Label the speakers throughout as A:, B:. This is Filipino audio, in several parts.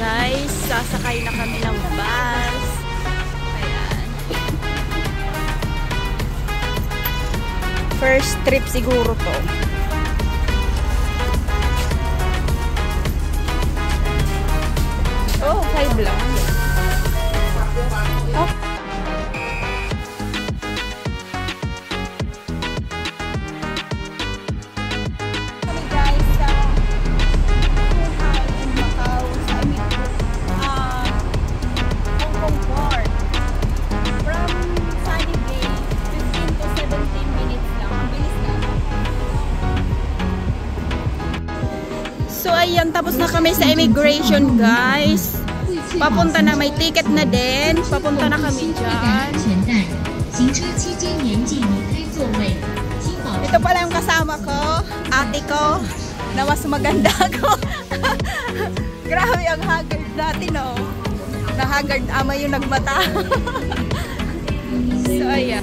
A: guys, sasakay na kami ng bus. Ayan. First trip siguro to. Oh, 5 lang. Oh. So ayan, tapos na kami sa immigration guys. Papunta na, may ticket na din. Papunta na kami dyan. Ito pala yung kasama ko, ate ko, na mas maganda ko. Grabe ang haggard natin, oh. Na-haggard ama yung nagmata. So ayan.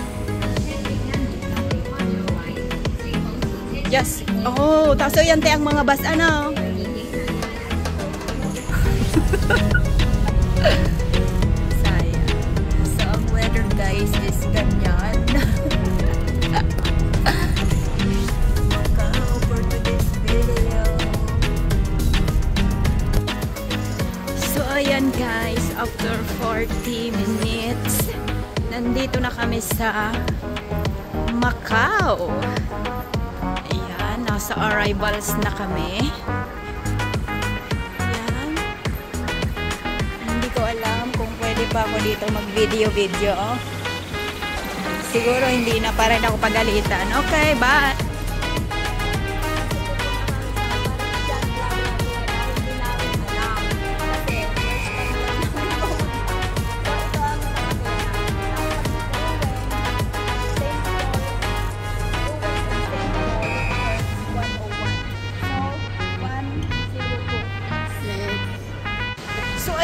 A: Yes. Oh, tapos yan tayo ang mga bus, ano? Sayang. So, ang weather guys is ganyan. For today's video. So, ayan guys, after 40 minutes, nandito na kami sa Macau. Ayan, nasa arrivals na kami. Alam kung pwede pa ako dito mag-video. Siguro hindi na, para rin ako pagalitan. Okay, bye!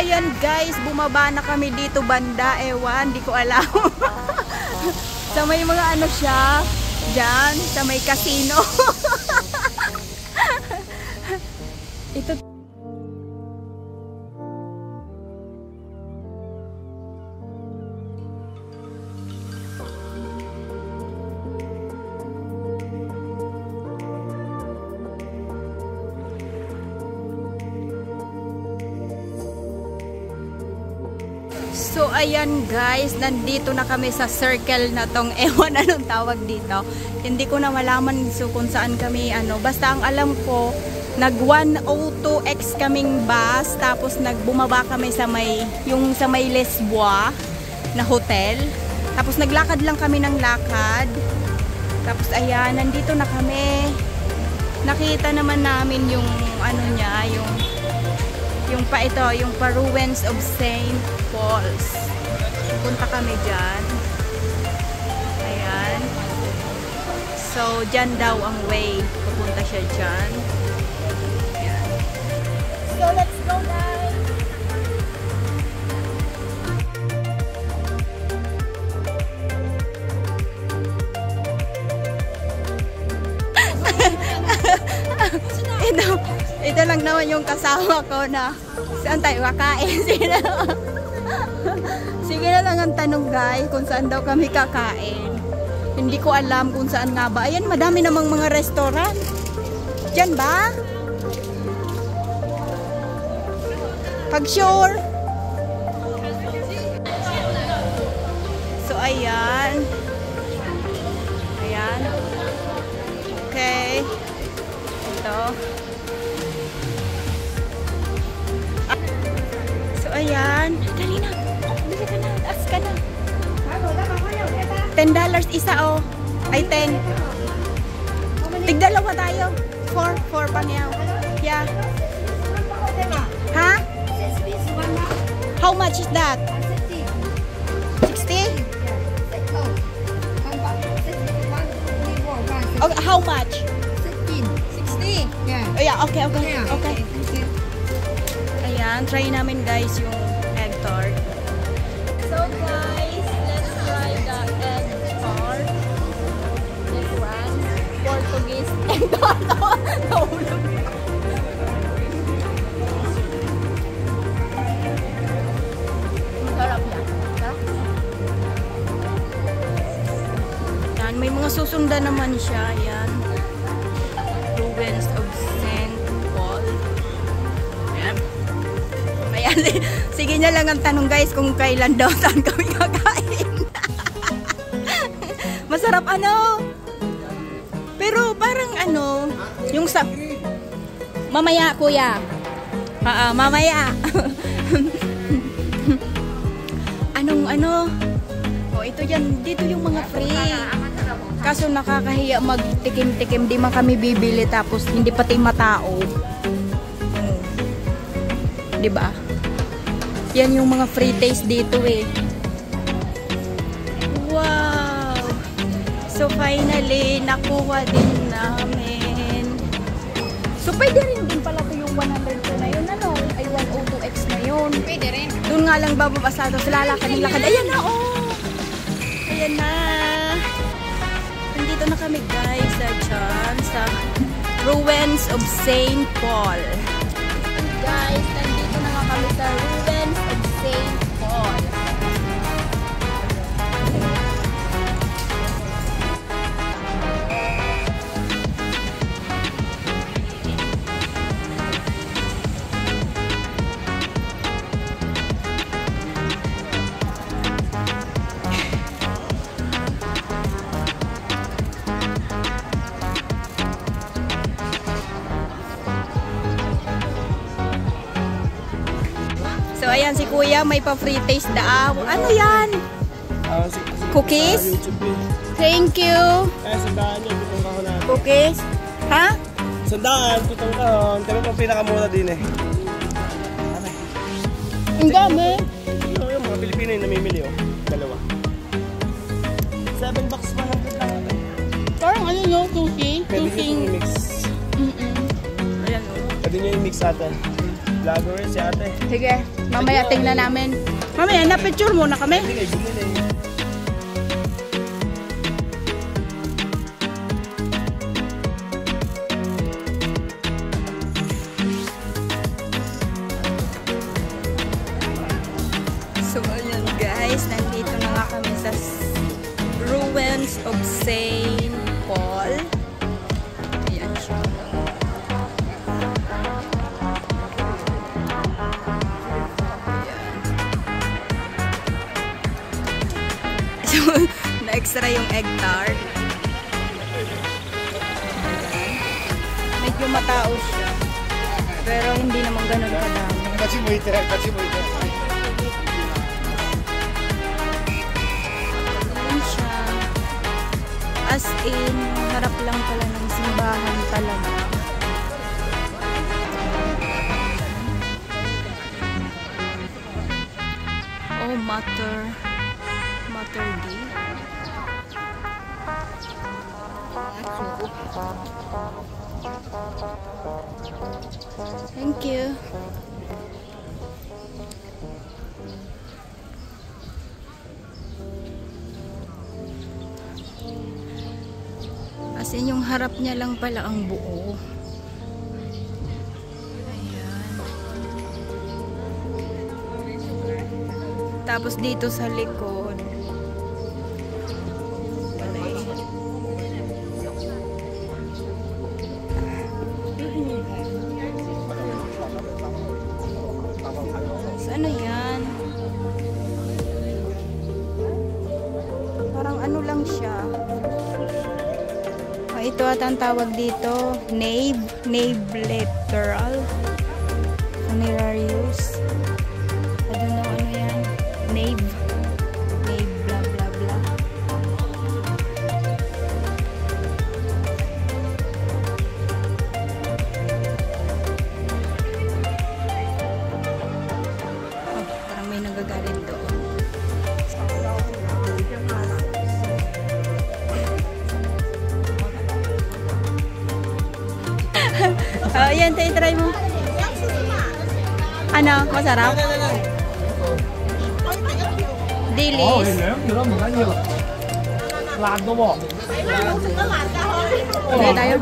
A: Ayan guys, bumaba na kami dito banda, ewan, di ko alam. Sa may mga ano siya, dyan, sa may casino. Ito. So ayan guys, nandito na kami sa circle na tong, ewan anong tawag dito. Hindi ko na malaman so kung saan kami ano. Basta ang alam ko, nag 102X kaming bus, tapos nagbumaba kami sa may, yung sa may Lisboa na hotel. Tapos naglakad lang kami ng lakad. Tapos ayan, nandito na kami. Nakita naman namin yung ano niya, yung pa ito, yung pa ruins of St. Paul's. Punta kami dyan. Ayan. So, dyan daw ang way. Pupunta siya dyan. Ayan. So, let's go guys! Ito lang naman yung kasama ko na saan tayo kakain. Sige na lang ang tanong guys kung saan daw kami kakain. Hindi ko alam kung saan nga ba. Ayan, madami namang mga restaurant. Diyan ba? Pag sure. So ayan. Ayan. Okay. Ito. Ayan, dali na. Dali ka na, taas ka na. $10 isa oh. Ay 10. Tigdalawa tayo. 4 pang yaw. Yeah. Ha? How much is that? 60? Okay, how much? 60. Yeah. Oh yeah, okay. Ayan, try namin guys yung egg tart. So guys, let's try the egg tart. This one, Portuguese egg tart. Nahulog. Masusundan naman siya. Ayan. Ruins of St. Paul. Ayan. Ayan. Sige niya lang ang tanong guys kung kailan daw saan kami kakain. Masarap ano. Pero parang ano, yung sa... Mamaya kuya. Mamaya. Anong ano? Oh, ito yan. Dito yung mga free. Kaso nakakahiya magtikim-tikim. Di man kami bibili tapos hindi pati matao. Diba? Yan yung mga free taste dito eh. Wow! So finally, nakuha din namin. So pwede rin din pala ito yung 100 na yun. Ano? Ay 102X na yun. Pwede rin. Doon nga lang bababasa ito. Lalakad ng lakad. Ayan na oh! Ayan na. Nandito na kami guys sa Ruins of St. Paul. Guys, nandito na nga kami sa Ruins of St. Paul. So ayan si kuya, may pa-free taste daw. Ano yan? Cookies? Thank you.
B: Sandaan yun, pitong kahon natin.
A: Cookies? Ha?
B: Sandaan, pitong kahon. Kami pang pinakamura din eh.
A: Ang dami.
B: Yung mga Pilipino yung namimili oh. Dalawa. 7 bucks 100 lang.
A: Parang ano no, cookie?
B: Pwede nyo i-mix.
A: Ayan o.
B: Pwede nyo i-mix ate. Vlogger si ate.
A: Sige, mamaya tingnan namin. Mamaya, na-picture muna kami.
B: Hindi kayo bumili.
A: So ayan guys, nandito na nga kami sa Ruins of St. Paul. Ayan siya. So, na-extra yung egg tart. Medyo matao siya. Pero hindi naman ganun kadami.
B: Kasi mo ito.
A: Ayan siya. As in, harap lang pala ng simbahan talaga. Oh, Mater D. Thank you. As in, yung harap niya lang pala ang buo. Ayan. Tapos dito sa likod, ano yan? Parang ano lang siya. Ito at ang tawag dito, nave lateral funerarius. I don't know ano yan. Nave blah blah blah. Oh, parang may nagagalit doon. Ayan, try mo. Ano? Masarap? Dilis. Hindi tayo.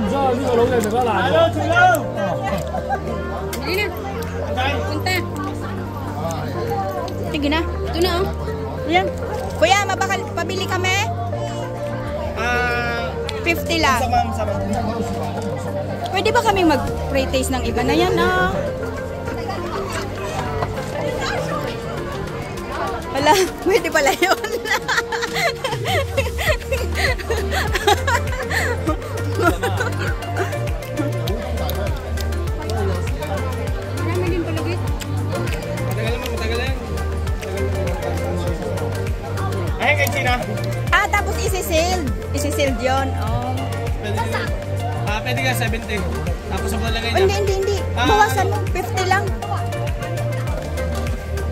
A: Punta. Sige na. Ito na oh. Ayan. Kuya, pabili kami? 50 lang.
B: Sama.
A: Pwede ba kami mag-pre-taste ng iba na yan, ah? Wala, pwede pala yun.
B: Matagal yan. Ayun kay China.
A: Ah, tapos isi-sealed. Isi-sealed yun. Oh.
B: Pwede ka 70. Tapos ang lalagay niya.
A: Hindi. Bawasan mo. 50 lang.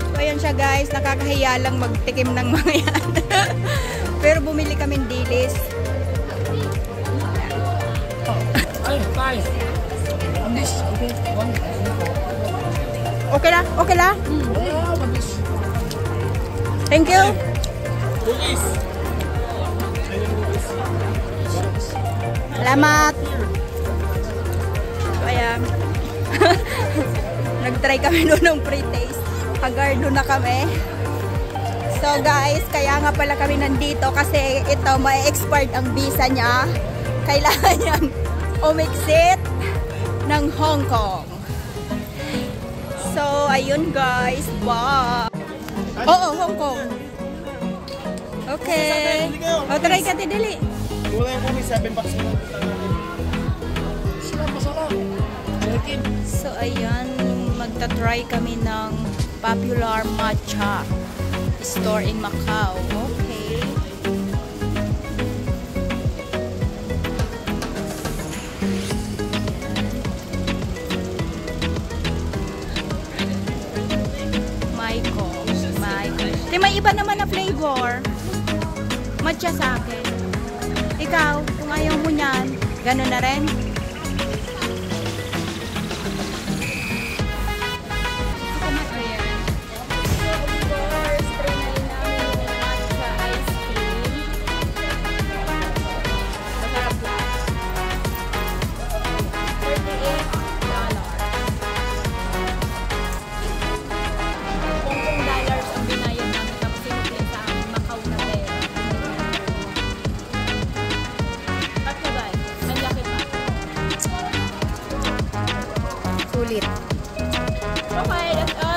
A: So, ayan siya guys. Nakakahiya lang magtikim ng mga yan. Pero bumili kami dilis. Okay la? Thank you.
B: Cookies.
A: Salamat. So, ayan. Nag-try kami doon ng pre-taste. Hagardo na kami. So guys, kaya nga pala kami nandito kasi ito, may expired ang visa niya. Kailangan niyang umexit ng Hong Kong. So, ayun guys. Wow. Oo, Hong Kong. Okay. O, try ka tidili.
B: Mula yung cookies, 7 bucks mo.
A: So, ayan. Magta-try kami ng popular matcha store in Macau. Okay. Michael. May iba naman na flavor. Matcha sa akin. Ikaw, kung ayaw mo niyan, gano'n na rin. Sulit. Okay, that's all.